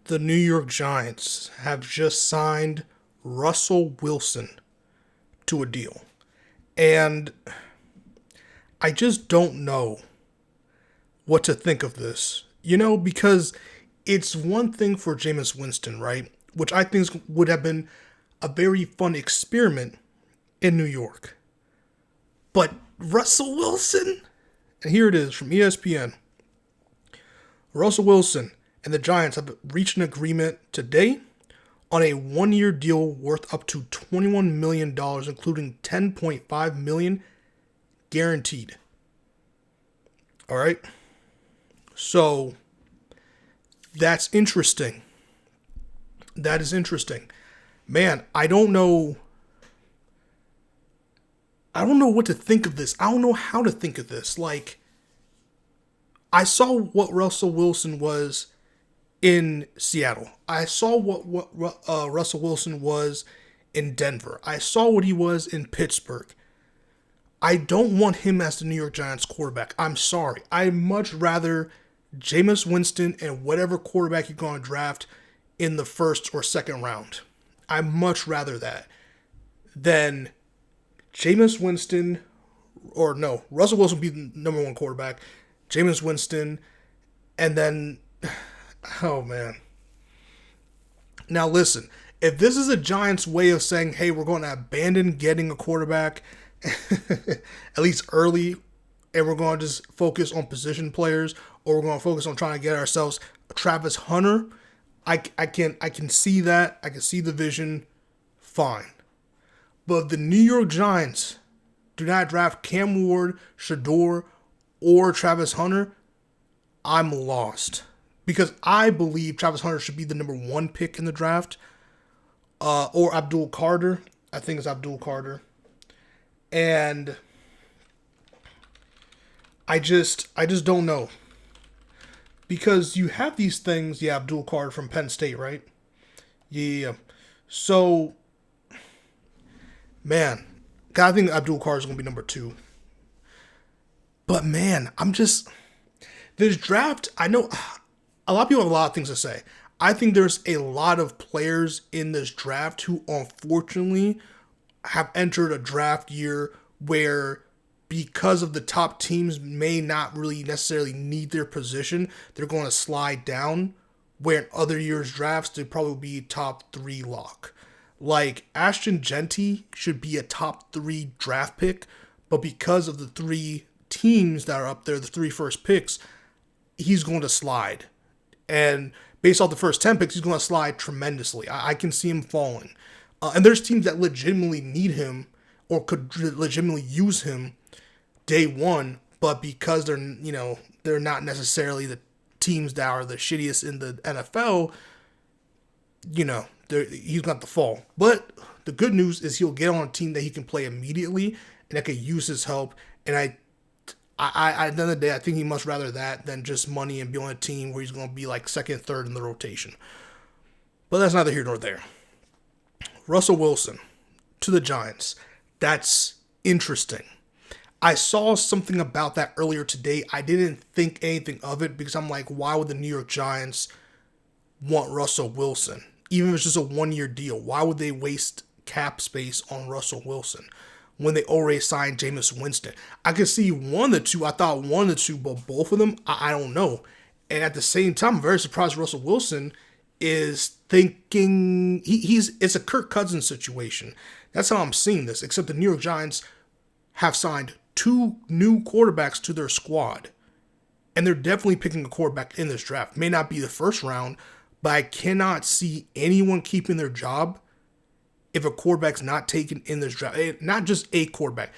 The New York Giants have just signed Russell Wilson to a deal. And I just don't know what to think of this. Because it's one thing for Jameis Winston, right? Which I think would have been a very fun experiment in New York. But Russell Wilson? And here it is from ESPN. Russell Wilson and the Giants have reached an agreement today on a one-year deal worth up to $21 million, including $10.5 million guaranteed. All right? So, that's interesting. That is interesting. Man, I don't know what to think of this. I don't know how to think of this. Like, I saw what Russell Wilson was in Seattle. I saw what Russell Wilson was in Denver. I saw what he was in Pittsburgh. I don't want him as the New York Giants quarterback. I'm sorry. I'd much rather Jameis Winston and whatever quarterback you're going to draft in the first or second round. I'd much rather that than Jameis Winston, or no, Russell Wilson be the number one quarterback, Jameis Winston, and then, oh man. Now listen, if this is a Giants way of saying, hey, we're going to abandon getting a quarterback, at least early, and we're going to just focus on position players, or we're going to focus on trying to get ourselves Travis Hunter, I can see that. I can see the vision. Fine. But if the New York Giants do not draft Cam Ward, Shedeur, or Travis Hunter, I'm lost. Because I believe Travis Hunter should be the number one pick in the draft. Or Abdul Carter. I think it's Abdul Carter. And I just don't know. Because you have these things, yeah, Abdul Carter from Penn State, right? Yeah. So, man, I think Abdul Carter is going to be number 2. But man, this draft, I know a lot of people have a lot of things to say. I think there's a lot of players in this draft who unfortunately have entered a draft year where, because of the top teams may not really necessarily need their position, they're going to slide down, where in other years' drafts, they'd probably be top 3 lock. Like, Ashton Genty should be a top 3 draft pick, but because of the 3 teams that are up there, the 3 first picks, he's going to slide. And based off the first 10 picks, he's going to slide tremendously. I can see him falling. And there's teams that legitimately need him or could legitimately use him day one, but because they're not necessarily the teams that are the shittiest in the NFL, he's got the fall. But the good news is he'll get on a team that he can play immediately and that can use his help. And I at the end of the day, I think he much rather that than just money and be on a team where he's going to be like second, third in the rotation. But that's neither here nor there. Russell Wilson to the Giants. That's interesting. I saw something about that earlier today. I didn't think anything of it because I'm like, why would the New York Giants want Russell Wilson? Even if it's just a one-year deal, why would they waste cap space on Russell Wilson when they already signed Jameis Winston? I could see one of the two. I thought one of the two, but both of them, I don't know. And at the same time, I'm very surprised Russell Wilson is thinking it's a Kirk Cousins situation. That's how I'm seeing this, except the New York Giants have signed 2 new quarterbacks to their squad. And they're definitely picking a quarterback in this draft. May not be the first round, but I cannot see anyone keeping their job if a quarterback's not taken in this draft. Not just a quarterback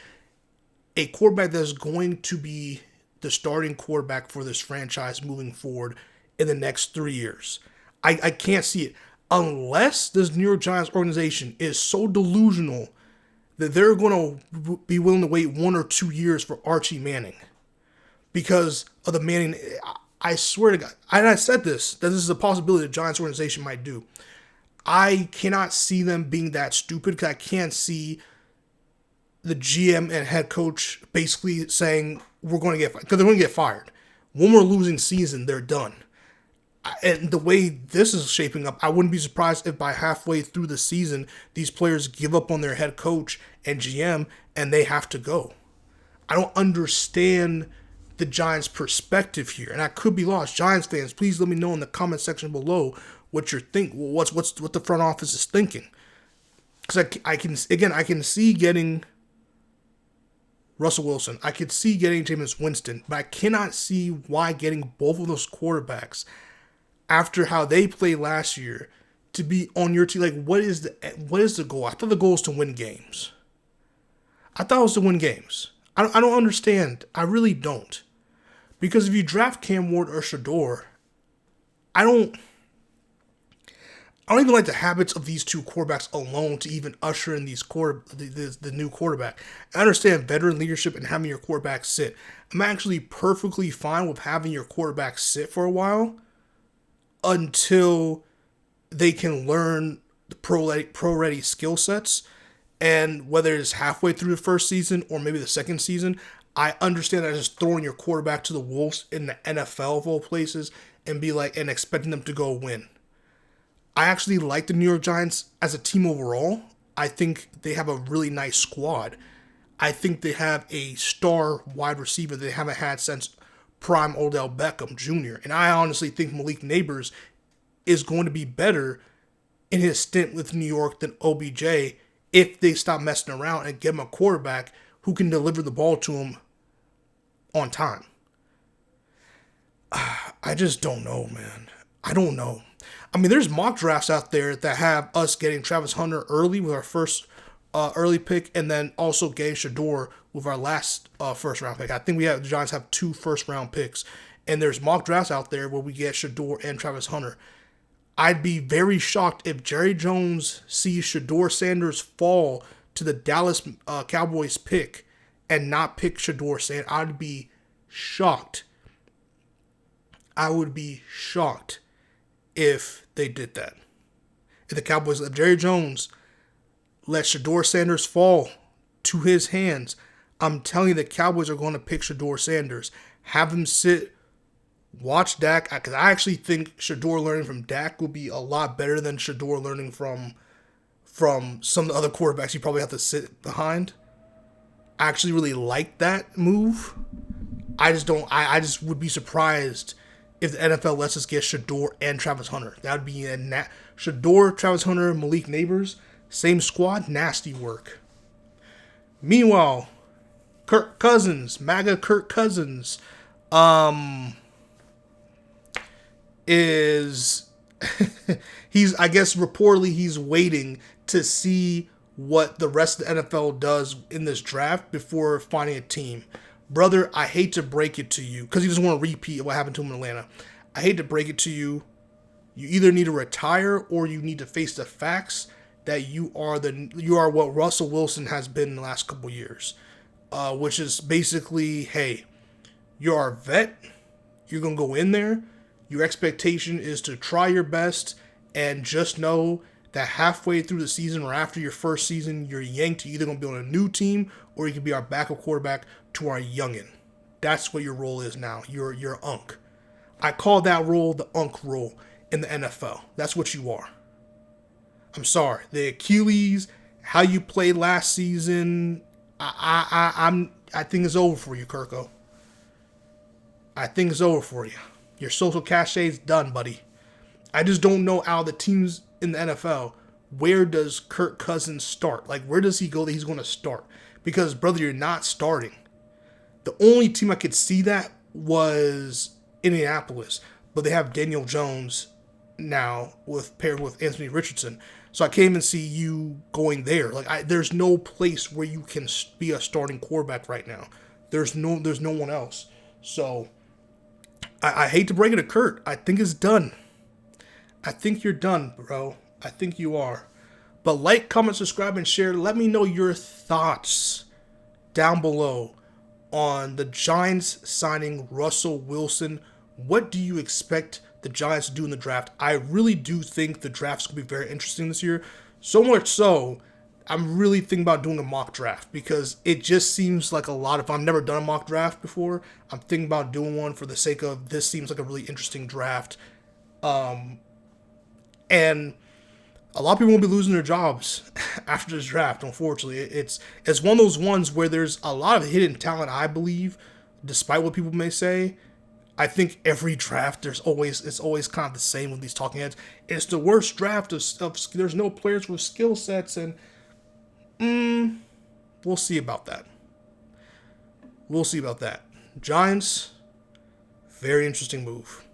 that is going to be the starting quarterback for this franchise moving forward in the next 3 years. I can't see it. Unless this New York Giants organization is so delusional that they're going to be willing to wait 1 or 2 years for Archie Manning because of the Manning. I swear to God, and I said this, that this is a possibility the Giants organization might do. I cannot see them being that stupid because I can't see the GM and head coach basically saying we're going to get fired because they're going to get fired. One more losing season, they're done. And the way this is shaping up, I wouldn't be surprised if by halfway through the season, these players give up on their head coach and GM and they have to go. I don't understand the Giants' perspective here, and I could be lost. Giants fans, please let me know in the comment section below what you're what the front office is thinking. Because I can see getting Russell Wilson. I could see getting Jameis Winston, but I cannot see why getting both of those quarterbacks after how they played last year to be on your team. Like, what is the goal? I thought the goal is to win games. I thought it was to win games. I don't understand. I really don't. Because if you draft Cam Ward or Shedeur, I don't even like the habits of these two quarterbacks alone to even usher in the new quarterback. I understand veteran leadership and having your quarterback sit. I'm actually perfectly fine with having your quarterback sit for a while until they can learn the pro-ready skill sets. And whether it's halfway through the first season or maybe the second season, I understand that just throwing your quarterback to the wolves in the NFL of all places and expecting them to go win. I actually like the New York Giants as a team overall. I think they have a really nice squad. I think they have a star wide receiver they haven't had since prime Odell Beckham Jr. And I honestly think Malik Nabers is going to be better in his stint with New York than OBJ if they stop messing around and give him a quarterback who can deliver the ball to him on time. I just don't know, man. I don't know. I mean, there's mock drafts out there that have us getting Travis Hunter early with our first early pick, and then also getting Shedeur with our last first round pick. I think the Giants have 2 first round picks, and there's mock drafts out there where we get Shedeur and Travis Hunter. I'd be very shocked if Jerry Jones sees Shedeur Sanders fall to the Dallas Cowboys pick and not pick Shedeur Sanders. I'd be shocked. I would be shocked if they did that. If Jerry Jones let Shedeur Sanders fall to his hands, I'm telling you the Cowboys are going to pick Shedeur Sanders. Have him sit, watch Dak, because I actually think Shedeur learning from Dak will be a lot better than Shedeur learning from some of the other quarterbacks you probably have to sit behind. I actually really like that move. I just would be surprised if the NFL lets us get Shedeur and Travis Hunter. That would be Shedeur, Travis Hunter, Malik Nabers, same squad, nasty work. Meanwhile, Kirk Cousins, MAGA Kirk Cousins, is I guess reportedly he's waiting to see what the rest of the NFL does in this draft before finding a team. Brother, I hate to break it to you, because he doesn't want to repeat what happened to him in Atlanta. I hate to break it to you. You either need to retire or you need to face the facts that you are what Russell Wilson has been in the last couple years, which is basically, hey, you're a vet. You're going to go in there. Your expectation is to try your best, and just know that halfway through the season or after your first season, you're yanked. You're either going to be on a new team or you can be our backup quarterback to our youngin. That's what your role is now. You're Unk. I call that role the Unk role in the NFL. That's what you are. I'm sorry. The Achilles, how you played last season, I think it's over for you, Kirko. I think it's over for you. Your social cachet is done, buddy. I just don't know out of the teams in the NFL, where does Kirk Cousins start? Like, where does he go that he's going to start? Because, brother, you're not starting. The only team I could see that was Indianapolis, but they have Daniel Jones now paired with Anthony Richardson. So I can't even see you going there. Like, there's no place where you can be a starting quarterback right now. There's no one else. So I hate to break it to Kurt. I think it's done. I think you're done, bro. I think you are. But like, comment, subscribe, and share. Let me know your thoughts down below on the Giants signing Russell Wilson. What do you expect the Giants to do in the draft? I really do think the draft's going to be very interesting this year. So much so, I'm really thinking about doing a mock draft, because it just seems like a lot. If I've never done a mock draft before, I'm thinking about doing one for the sake of this seems like a really interesting draft. And a lot of people will be losing their jobs after this draft. Unfortunately, it's one of those ones where there's a lot of hidden talent. I believe, despite what people may say, I think every draft it's always kind of the same with these talking heads. It's the worst draft of there's no players with skill sets, and we'll see about that. We'll see about that. Giants, very interesting move.